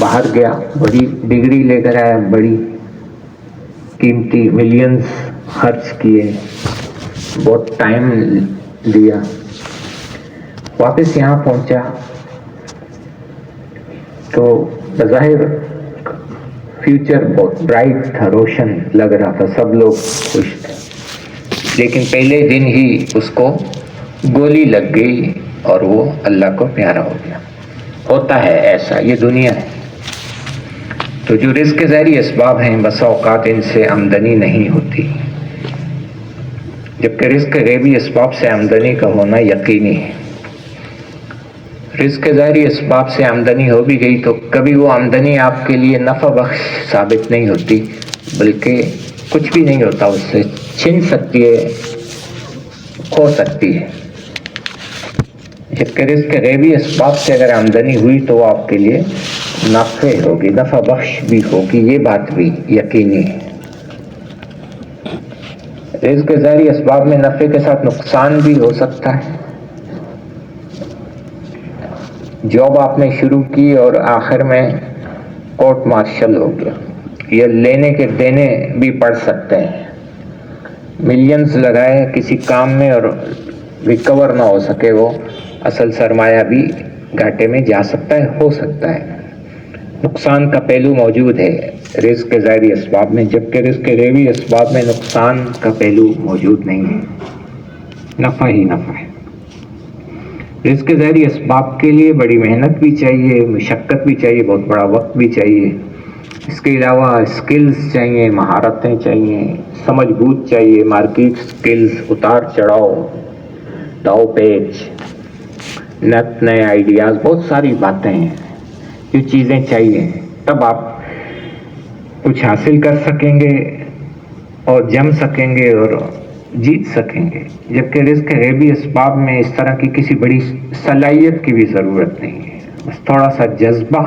باہر گیا، بڑی ڈگری لے کر آیا، بڑی قیمتی ملینز خرچ کیے، بہت ٹائم لیا، واپس یہاں پہنچا تو بظاہر فیوچر بہت برائٹ تھا، روشن لگ رہا تھا، سب لوگ خوش تھے، لیکن پہلے دن ہی اس کو گولی لگ گئی اور وہ اللہ کو پیارا ہو گیا۔ ہوتا ہے ایسا، یہ دنیا ہے۔ تو جو رزق کے ظاہری اسباب ہیں بسا اوقات ان سے آمدنی نہیں ہوتی، جبکہ رزق کے غیبی اسباب سے آمدنی کا ہونا یقینی ہے۔ رزق کے ظاہری اسباب سے آمدنی ہو بھی گئی تو کبھی وہ آمدنی آپ کے لیے نفع بخش ثابت نہیں ہوتی، بلکہ کچھ بھی نہیں ہوتا، اس سے چھن سکتی ہے، کھو سکتی ہے۔ جبکہ رزق کے غیبی اسباب سے اگر آمدنی ہوئی تو وہ آپ کے لیے نافع ہوگی، نفع بخش بھی ہوگی، یہ بات بھی یقینی ہے۔ رزق کے ظاہری اسباب میں نفع کے ساتھ نقصان بھی ہو سکتا ہے۔ جاب آپ نے شروع کی اور آخر میں کورٹ مارشل ہو گیا، یا لینے کے دینے بھی پڑ سکتے ہیں، ملینز لگائے کسی کام میں اور ریکور نہ ہو سکے، وہ اصل سرمایہ بھی گھاٹے میں جا سکتا ہے، ہو سکتا ہے۔ نقصان کا پہلو موجود ہے رزق کے ظاہری اسباب میں، جبکہ رزق کے غیبی اسباب میں نقصان کا پہلو موجود نہیں ہے، نفع ہی نفع ہے۔ رزق کے ظاہری اسباب کے لیے بڑی محنت بھی چاہیے، مشقت بھی چاہیے، بہت بڑا وقت بھی چاہیے، اس کے علاوہ اسکلز چاہیے، مہارتیں چاہیے، سمجھ بوجھ چاہیے، مارکیٹ اسکلز، اتار چڑھاؤ، داؤ پیچ، نئے آئیڈیاز، بہت ساری باتیں ہیں، جو چیزیں چاہیے، تب آپ کچھ حاصل کر سکیں گے اور جم سکیں گے اور جیت سکیں گے۔ جبکہ رزق کے غیبی اسباب میں اس طرح کی کسی بڑی صلاحیت کی بھی ضرورت نہیں ہے، بس تھوڑا سا جذبہ،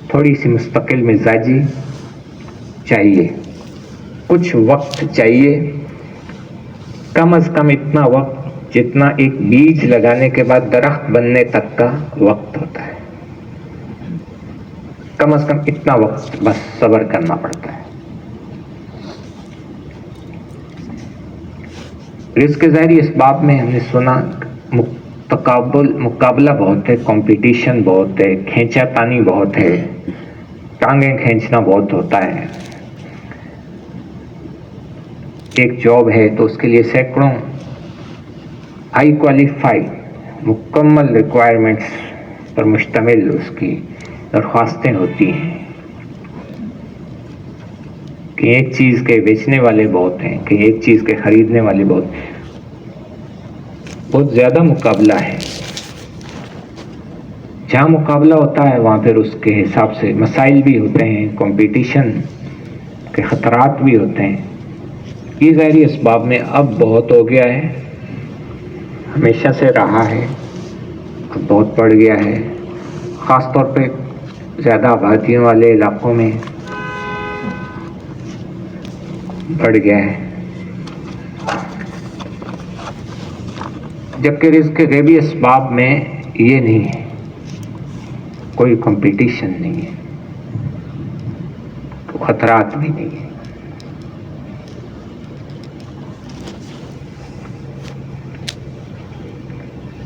تھوڑی سی مستقل مزاجی چاہیے، کچھ وقت چاہیے، کم از کم اتنا وقت جتنا ایک بیج لگانے کے بعد درخت بننے تک کا وقت ہوتا ہے، کم از کم اتنا وقت بس صبر کرنا پڑتا ہے۔ رزق کے ظاہری اسباب میں ہم نے سنا مقابلہ بہت ہے، کمپٹیشن بہت ہے، کھینچا تانی بہت ہے، ٹانگیں کھینچنا بہت ہوتا ہے۔ ایک جاب ہے تو اس کے لیے سینکڑوں ہائی کوالیفائڈ مکمل ریکوائرمنٹس پر مشتمل اس کی درخواستیں ہوتی ہیں، کہ ایک چیز کے بیچنے والے بہت ہیں، کہ ایک چیز کے خریدنے والے بہت ہیں، بہت زیادہ مقابلہ ہے۔ جہاں مقابلہ ہوتا ہے وہاں پھر اس کے حساب سے مسائل بھی ہوتے ہیں، کمپٹیشن کے خطرات بھی ہوتے ہیں۔ یہ ظاہری اسباب میں اب بہت ہو گیا ہے، ہمیشہ سے رہا ہے، اب بہت بڑھ گیا ہے، خاص طور پہ زیادہ آبادیوں والے علاقوں میں بڑھ گیا ہے۔ جبکہ رزق کے غیبی اسباب میں یہ نہیں ہے، کوئی کمپٹیشن نہیں ہے، خطرات بھی نہیں ہے۔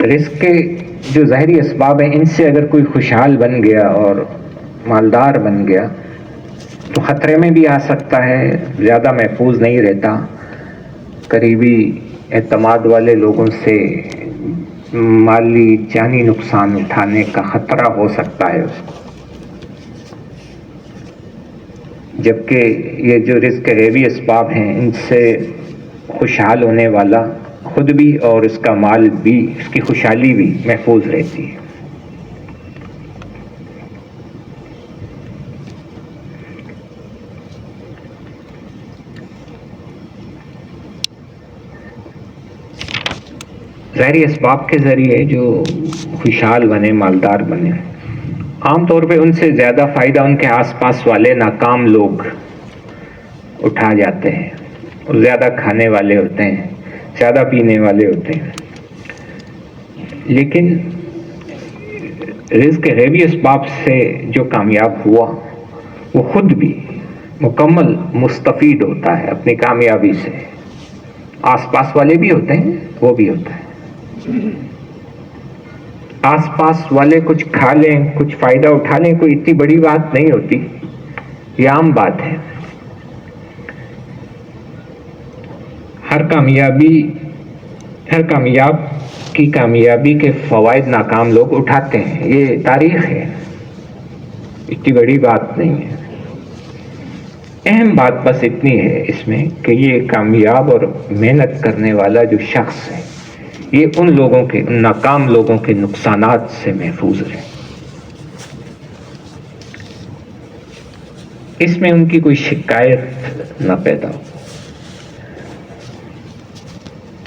رزق کے جو ظاہری اسباب ہیں ان سے اگر کوئی خوشحال بن گیا اور مالدار بن گیا تو خطرے میں بھی آ سکتا ہے، زیادہ محفوظ نہیں رہتا، قریبی اعتماد والے لوگوں سے مالی جانی نقصان اٹھانے کا خطرہ ہو سکتا ہے اس کو۔ جبکہ یہ جو رزق کے غیبی اسباب ہیں ان سے خوشحال ہونے والا خود بھی اور اس کا مال بھی، اس کی خوشحالی بھی محفوظ رہتی ہے۔ ظاہری اسباب کے ذریعے جو خوشحال بنے، مالدار بنے، عام طور پہ ان سے زیادہ فائدہ ان کے آس پاس والے ناکام لوگ اٹھا جاتے ہیں، اور زیادہ کھانے والے ہوتے ہیں، زیادہ پینے والے ہوتے ہیں۔ لیکن رزق غیبی اسباب سے جو کامیاب ہوا وہ خود بھی مکمل مستفید ہوتا ہے اپنی کامیابی سے، آس پاس والے بھی ہوتے ہیں، وہ بھی ہوتا ہے۔ آس پاس والے کچھ کھا لیں، کچھ فائدہ اٹھا لیں، کوئی اتنی بڑی بات نہیں ہوتی، یہ عام بات ہے۔ ہر کامیاب کی کامیابی کے فوائد ناکام لوگ اٹھاتے ہیں، یہ تاریخ ہے، اتنی بڑی بات نہیں ہے۔ اہم بات بس اتنی ہے اس میں کہ یہ کامیاب اور محنت کرنے والا جو شخص ہے یہ ان ناکام لوگوں کے نقصانات سے محفوظ ہے، اس میں ان کی کوئی شکایت نہ پیدا ہو،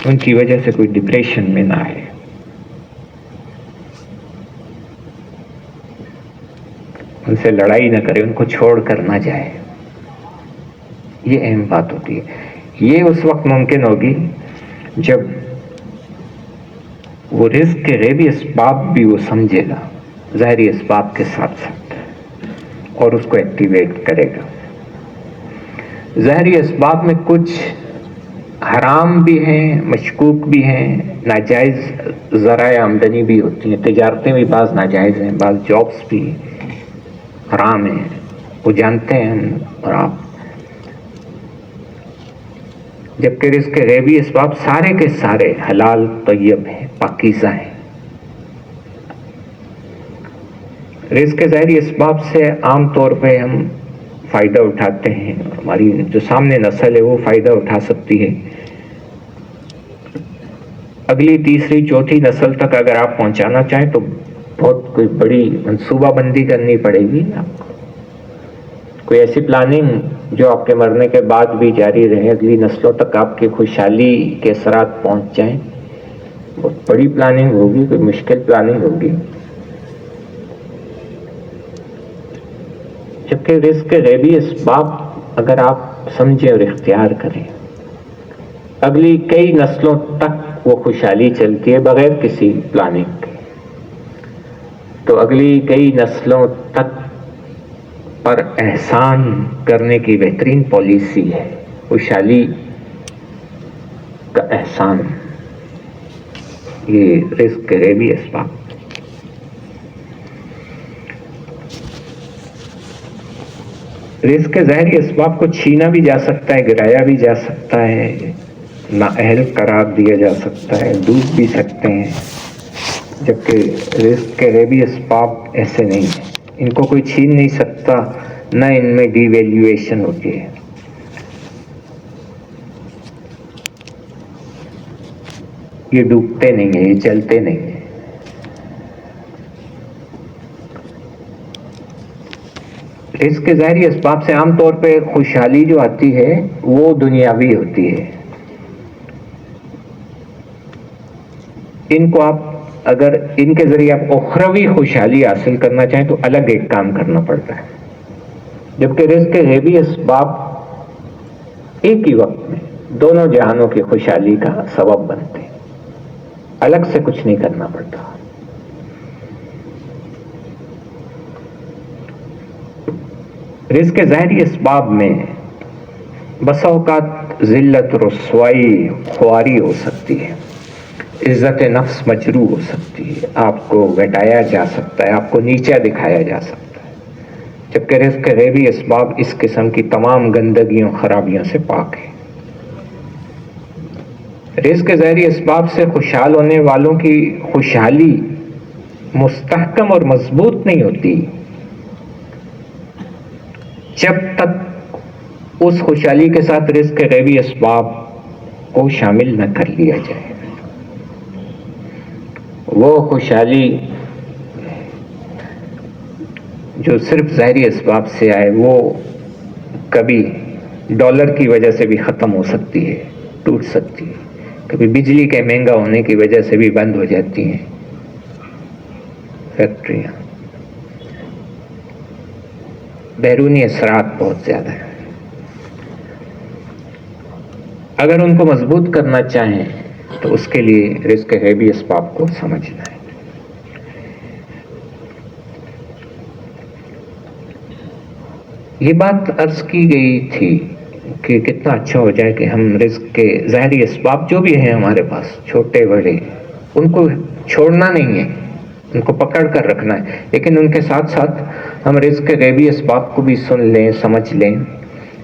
ان کی وجہ سے کوئی ڈپریشن میں نہ آئے، ان سے لڑائی نہ کرے، ان کو چھوڑ کر نہ جائے، یہ اہم بات ہوتی ہے۔ یہ اس وقت ممکن ہوگی جب وہ رزق کے غیبی اسباب بھی وہ سمجھے گا ظاہری اسباب کے ساتھ ساتھ اور اس کو ایکٹیویٹ کرے گا۔ ظاہری اسباب میں کچھ حرام بھی ہیں، مشکوک بھی ہیں، ناجائز ذرائع آمدنی بھی ہوتی ہیں، تجارتیں بھی بعض ناجائز ہیں، بعض جابس بھی حرام ہیں، وہ جانتے ہیں ہم اور آپ۔ جبکہ رزق غیبی اسباب سارے کے سارے حلال طیب ہیں، پاکیزہ ہیں۔ رزق ظاہری اسباب سے عام طور پہ ہم فائدہ اٹھاتے ہیں، ہماری جو سامنے نسل ہے وہ فائدہ اٹھا سکتی ہے، اگلی تیسری چوتھی نسل تک اگر آپ پہنچانا چاہیں تو بہت کوئی بڑی منصوبہ بندی کرنی پڑے گی آپ کو، کوئی ایسی پلاننگ جو آپ کے مرنے کے بعد بھی جاری رہے، اگلی نسلوں تک آپ کی خوشحالی کے اثرات پہنچ جائیں، بہت بڑی پلاننگ ہوگی، کوئی مشکل پلاننگ ہوگی۔ جبکہ رزق غیبی اسباب اگر آپ سمجھیں اور اختیار کریں، اگلی کئی نسلوں تک وہ خوشحالی چلتی ہے بغیر کسی پلاننگ کے، تو اگلی کئی نسلوں تک پر احسان کرنے کی بہترین پالیسی ہے خوشحالی کا احسان، یہ رزق غیبی اسباب۔ رزق ظاہری اسباب کو چھینا بھی جا سکتا ہے، گرایا بھی جا سکتا ہے، نااہل قرار دیا جا سکتا ہے، ڈوب بھی سکتے ہیں، جبکہ رزق کے غیبی اسباب ایسے نہیں ہیں، ان کو کوئی چھین نہیں سکتا، نہ ان میں ڈی ویلیویشن ہوتی ہے۔ یہ ڈوبتے نہیں ہیں، یہ چلتے نہیں ہیں۔ رزق کے ظاہری اسباب سے عام طور پہ خوشحالی جو آتی ہے وہ دنیاوی ہوتی ہے، ان کو آپ اگر ان کے ذریعے آپ اخروی خوشحالی حاصل کرنا چاہیں تو الگ ایک کام کرنا پڑتا ہے، جبکہ رزق کے غیبی اسباب ایک ہی وقت میں دونوں جہانوں کی خوشحالی کا سبب بنتے ہیں، الگ سے کچھ نہیں کرنا پڑتا۔ رزق ظاہری اسباب میں بسا اوقات ذلت، رسوائی، خواری ہو سکتی ہے، عزت نفس مجروح ہو سکتی ہے، آپ کو گھٹایا جا سکتا ہے، آپ کو نیچا دکھایا جا سکتا ہے، جبکہ رزق غیبی اسباب اس قسم کی تمام گندگیوں خرابیوں سے پاک ہے۔ رزق ظاہری اسباب سے خوشحال ہونے والوں کی خوشحالی مستحکم اور مضبوط نہیں ہوتی جب تک اس خوشحالی کے ساتھ رزق غیبی اسباب کو شامل نہ کر لیا جائے۔ وہ خوشحالی جو صرف ظاہری اسباب سے آئے وہ کبھی ڈالر کی وجہ سے بھی ختم ہو سکتی ہے، ٹوٹ سکتی ہے، کبھی بجلی کے مہنگا ہونے کی وجہ سے بھی بند ہو جاتی ہیں فیکٹریاں، بیرونی اثرات بہت زیادہ ہیں۔ اگر ان کو مضبوط کرنا چاہیں تو اس کے لیے رزق غیبی اسباب کو سمجھنا ہے۔ یہ بات عرض کی گئی تھی کہ کتنا اچھا ہو جائے کہ ہم رزق کے ظاہری اسباب جو بھی ہیں ہمارے پاس چھوٹے بڑے ان کو چھوڑنا نہیں ہے، ان کو پکڑ کر رکھنا ہے، لیکن ان کے ساتھ ساتھ ہم رزق کے غیبی اسباب کو بھی سن لیں، سمجھ لیں،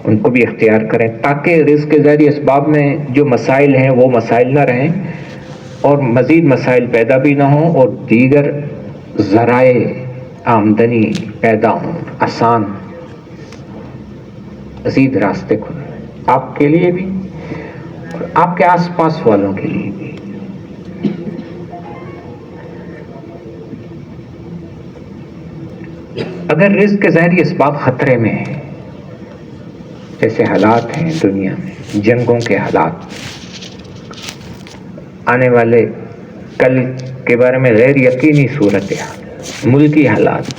ان کو بھی اختیار کریں، تاکہ رزق کے ظاہری اسباب میں جو مسائل ہیں وہ مسائل نہ رہیں اور مزید مسائل پیدا بھی نہ ہوں اور دیگر ذرائع آمدنی پیدا ہوں، آسان مزید راستے کھلیں آپ کے لیے بھی اور آپ کے آس پاس والوں کے لیے بھی۔ اگر رزق کے ظاہری اسباب خطرے میں ہیں، جیسے حالات ہیں دنیا میں، جنگوں کے حالات، آنے والے کل کے بارے میں غیر یقینی صورتحال، ملکی حالات،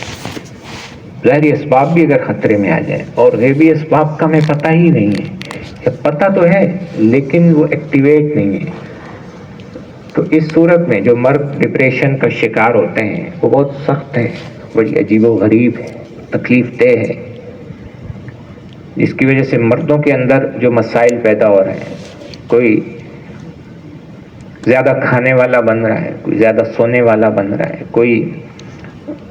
ظاہری اسباب بھی اگر خطرے میں آ جائیں اور غیبی اسباب کا ہمیں پتہ ہی نہیں ہے، یا پتہ تو ہے لیکن وہ ایکٹیویٹ نہیں ہے، تو اس صورت میں جو مرد ڈپریشن کا شکار ہوتے ہیں وہ بہت سخت ہے، بڑی عجیب و غریب ہے، تکلیف دہ ہے، جس کی وجہ سے مردوں کے اندر جو مسائل پیدا ہو رہے ہیں، کوئی زیادہ کھانے والا بن رہا ہے، کوئی زیادہ سونے والا بن رہا ہے، کوئی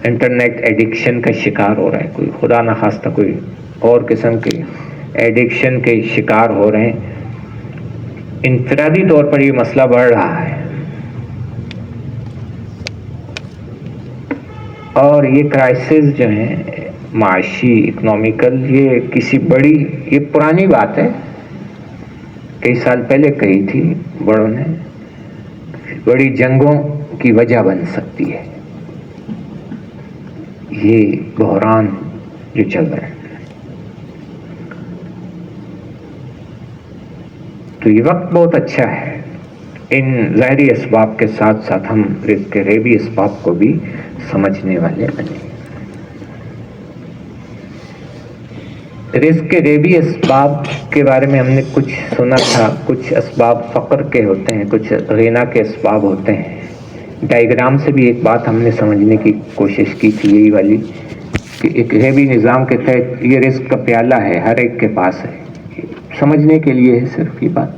انٹرنیٹ ایڈکشن کا شکار ہو رہا ہے، کوئی خدا نخواستہ کوئی اور قسم کے ایڈکشن کے شکار ہو رہے ہیں۔ انفرادی طور پر یہ مسئلہ بڑھ رہا ہے اور یہ کرائسس جو ہیں معاشی اکنامیکل، یہ کسی بڑی، یہ پرانی بات ہے، کئی سال پہلے کہی تھی بڑوں نے، بڑی جنگوں کی وجہ بن سکتی ہے یہ بحران جو چل رہا ہے۔ تو یہ وقت بہت اچھا ہے ان ظاہری اسباب کے ساتھ ساتھ ہم رزق کے غیبی اسباب کو بھی سمجھنے والے بنیں۔ رزق کے غیبی اسباب کے بارے میں ہم نے کچھ سنا تھا، کچھ اسباب فقر کے ہوتے ہیں، کچھ غنا کے اسباب ہوتے ہیں۔ ڈائیگرام سے بھی ایک بات ہم نے سمجھنے کی کوشش کی تھی، یہی والی کہ ایک غیبی نظام کے تحت یہ رزق کا پیالہ ہے، ہر ایک کے پاس ہے، سمجھنے کے لیے ہے صرف یہ بات۔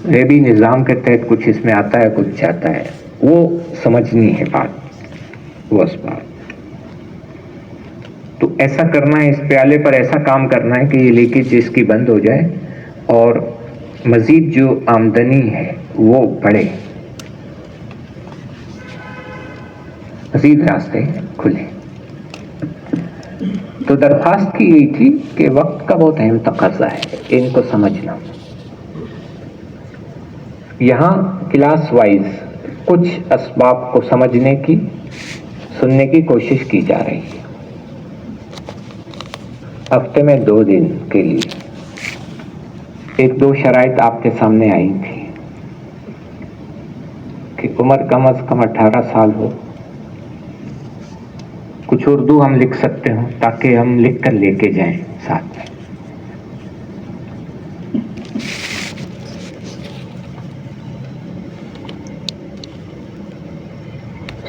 غیبی نظام کے تحت کچھ اس میں آتا ہے، کچھ جاتا ہے، وہ سمجھنی ہے بات، وہ اسباب۔ تو ایسا کرنا ہے، اس پیالے پر ایسا کام کرنا ہے کہ یہ لیکیج اس کی بند ہو جائے اور مزید جو آمدنی ہے وہ بڑھے، مزید راستے کھلے۔ تو درخواست کی گئی تھی کہ وقت کا بہت اہم تقاضا ہے ان کو سمجھنا۔ یہاں کلاس وائز کچھ اسباب کو سمجھنے کی، سننے کی کوشش کی جا رہی ہے، ہفتے میں 2 دن کے لیے۔ ایک دو شرائط آپ کے سامنے آئی تھی کہ عمر کم از کم 18 سال ہو، کچھ اردو ہم لکھ سکتے ہوں تاکہ ہم لکھ کر لے کے جائیں ساتھ میں۔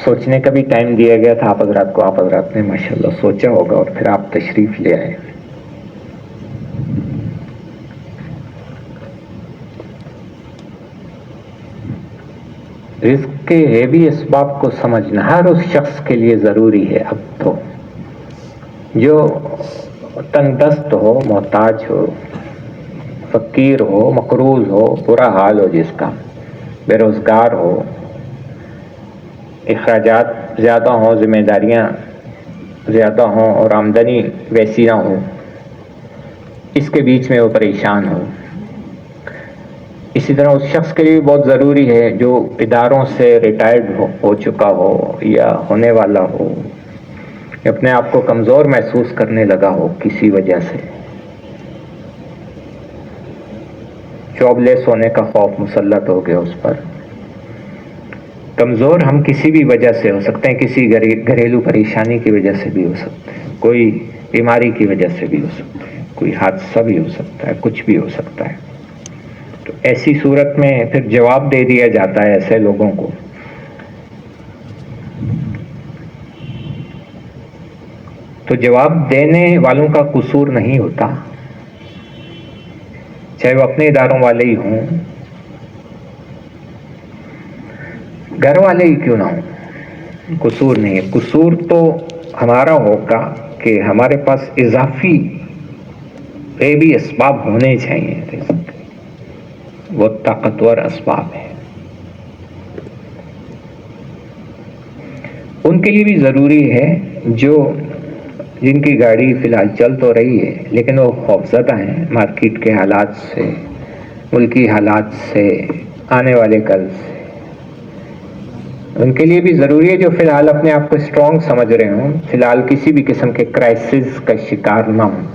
سوچنے کا بھی ٹائم دیا گیا تھا آپ حضرات کو، آپ حضرات نے ماشاءاللہ سوچا ہوگا اور پھر آپ تشریف لے آئے۔ رزق کے غیبی اسباب کو سمجھنا ہر اس شخص کے لیے ضروری ہے اب تو، جو تنگ دست ہو، محتاج ہو، فقیر ہو، مقروض ہو، برا حال ہو جس کا، بے روزگار ہو، اخراجات زیادہ ہوں، ذمہ داریاں زیادہ ہوں اور آمدنی ویسی نہ ہو، اس کے بیچ میں وہ پریشان ہو۔ اسی طرح اس شخص کے لیے بھی بہت ضروری ہے جو اداروں سے ریٹائرڈ ہو چکا ہو یا ہونے والا ہو، اپنے آپ کو کمزور محسوس کرنے لگا ہو کسی وجہ سے، جاب لیس ہونے کا خوف مسلط ہو گیا اس پر۔ کمزور ہم کسی بھی وجہ سے ہو سکتے ہیں، کسی گھریلو پریشانی کی وجہ سے بھی ہو سکتے ہیں، کوئی بیماری کی وجہ سے بھی ہو سکتے ہیں، کوئی حادثہ بھی ہو سکتا ہے، کچھ بھی ہو سکتا ہے۔ تو ایسی صورت میں پھر جواب دے دیا جاتا ہے ایسے لوگوں کو۔ تو تو جواب دینے والوں کا قصور نہیں ہوتا، چاہے وہ اپنے اداروں والے ہی ہوں، گھر والے ہی کیوں نہ ہوں، قصور نہیں ہے۔ قصور تو ہمارا ہوگا کہ ہمارے پاس اضافی غیبی اسباب ہونے چاہیے، وہ طاقتور اسباب ہیں، ان کے لیے بھی ضروری ہے جو جن کی گاڑی فی الحال چل تو رہی ہے لیکن وہ خوفزدہ ہیں مارکیٹ کے حالات سے، ملکی حالات سے، آنے والے قرض سے، ان کے لیے بھی ضروری ہے جو فی الحال اپنے آپ کو اسٹرانگ سمجھ رہے ہوں، فی الحال کسی بھی قسم کے کرائسس کا شکار نہ ہوں،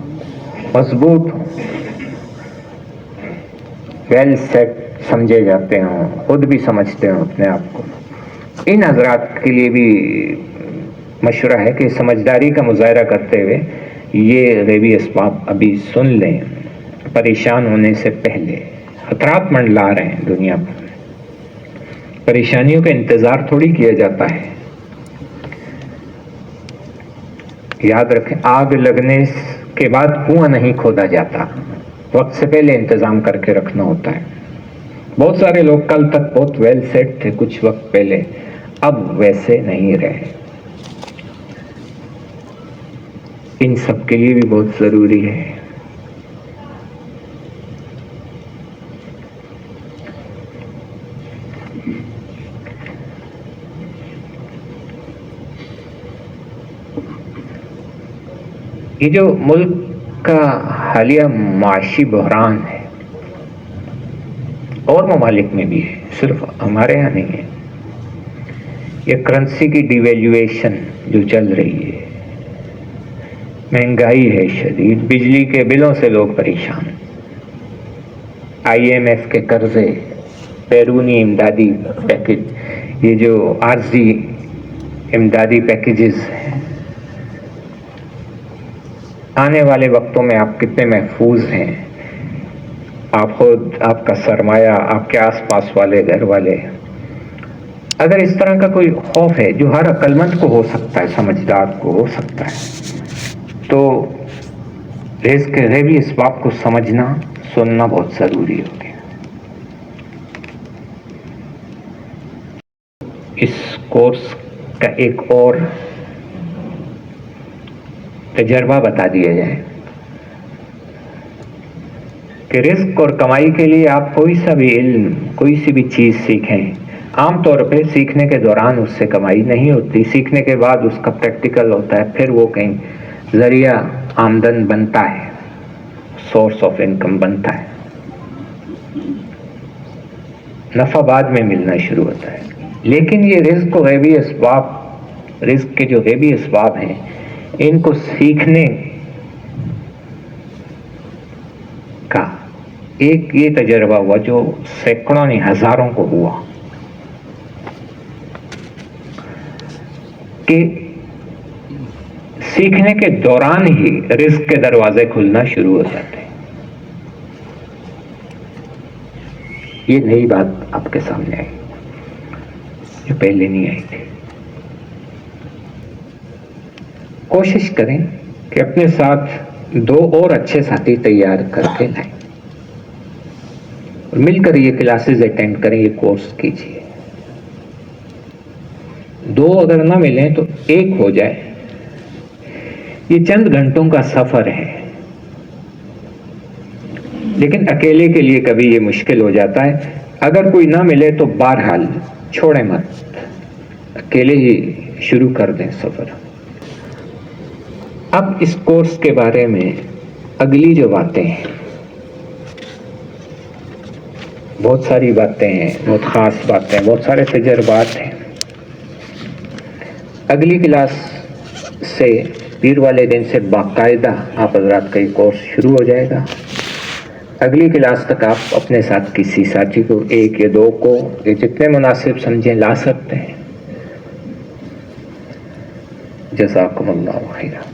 مضبوط ہوں، ویل سیٹ سمجھے جاتے ہوں، خود بھی سمجھتے ہوں اپنے آپ کو۔ ان حضرات کے لیے بھی مشورہ ہے کہ سمجھداری کا مظاہرہ کرتے ہوئے یہ غیبی اسباب ابھی سن لیں، پریشان ہونے سے پہلے۔ خطرات منڈلا رہے ہیں دنیا پر، پریشانیوں کا انتظار تھوڑی کیا جاتا ہے۔ یاد رکھیں، آگ لگنے کے بعد کنواں نہیں کھودا جاتا، وقت سے پہلے انتظام کر کے رکھنا ہوتا ہے۔ بہت سارے لوگ کل تک بہت ویل سیٹ تھے کچھ وقت پہلے، اب ویسے نہیں رہے۔ ان سب کے لیے بھی بہت ضروری ہے۔ یہ جو ملک کا حالیہ معاشی بحران ہے، اور ممالک میں بھی ہے، صرف ہمارے یہاں نہیں ہے، یہ کرنسی کی ڈی ویلیویشن جو چل رہی ہے، مہنگائی ہے شدید، بجلی کے بلوں سے لوگ پریشان، IMF کے قرضے، بیرونی امدادی پیکج، یہ جو عارضی امدادی پیکیجز ہیں، آنے والے وقتوں میں آپ کتنے محفوظ ہیں، آپ خود، آپ کا سرمایہ، آپ کے آس پاس والے گھر والے۔ اگر اس طرح کا کوئی خوف ہے جو ہر عقل مند کو ہو سکتا ہے، سمجھدار کو ہو سکتا ہے، تو رزق کے غیبی اسباب کو سمجھنا، سننا بہت ضروری ہو گیا۔ اس کورس کا ایک اور تجربہ بتا دیا جائے کہ رزق اور کمائی کے لیے آپ کوئی سا بھی علم، کوئی سی بھی چیز سیکھیں، عام طور پہ سیکھنے کے دوران اس سے کمائی نہیں ہوتی، سیکھنے کے بعد اس کا پریکٹیکل ہوتا ہے، پھر وہ کہیں ذریعہ آمدن بنتا ہے، سورس آف انکم بنتا ہے، نفع بعد میں ملنا شروع ہوتا ہے۔ لیکن یہ رزق و غیبی اسباب، رزق کے جو غیبی اسباب ہیں، ان کو سیکھنے کا ایک یہ تجربہ ہوا جو سینکڑوں نہیں ہزاروں کو ہوا کہ سیکھنے کے دوران ہی رزق کے دروازے کھلنا شروع ہو جاتے ہیں۔ یہ نئی بات آپ کے سامنے آئی جو پہلے نہیں آئی تھی۔ کوشش کریں کہ اپنے ساتھ 2 اور اچھے ساتھی تیار کر کے لائیں اور مل کر یہ کلاسز اٹینڈ کریں، یہ کورس کیجیے۔ 2 اگر نہ ملیں تو 1 ہو جائے، یہ چند گھنٹوں کا سفر ہے، لیکن اکیلے کے لیے کبھی یہ مشکل ہو جاتا ہے۔ اگر کوئی نہ ملے تو بہرحال چھوڑیں مت، اکیلے ہی شروع کر دیں سفر۔ اب اس کورس کے بارے میں اگلی جو باتیں ہیں، بہت ساری باتیں ہیں، بہت خاص باتیں، بہت سارے تجربات ہیں۔ اگلی کلاس سے، پیر والے دن سے باقاعدہ آپ حضرات کا یہ کورس شروع ہو جائے گا۔ اگلی کلاس تک آپ اپنے ساتھ کسی ساتھی کو، 1 یا 2 کو، یہ جتنے مناسب سمجھیں لا سکتے ہیں۔ جزاکم اللہ خیرا۔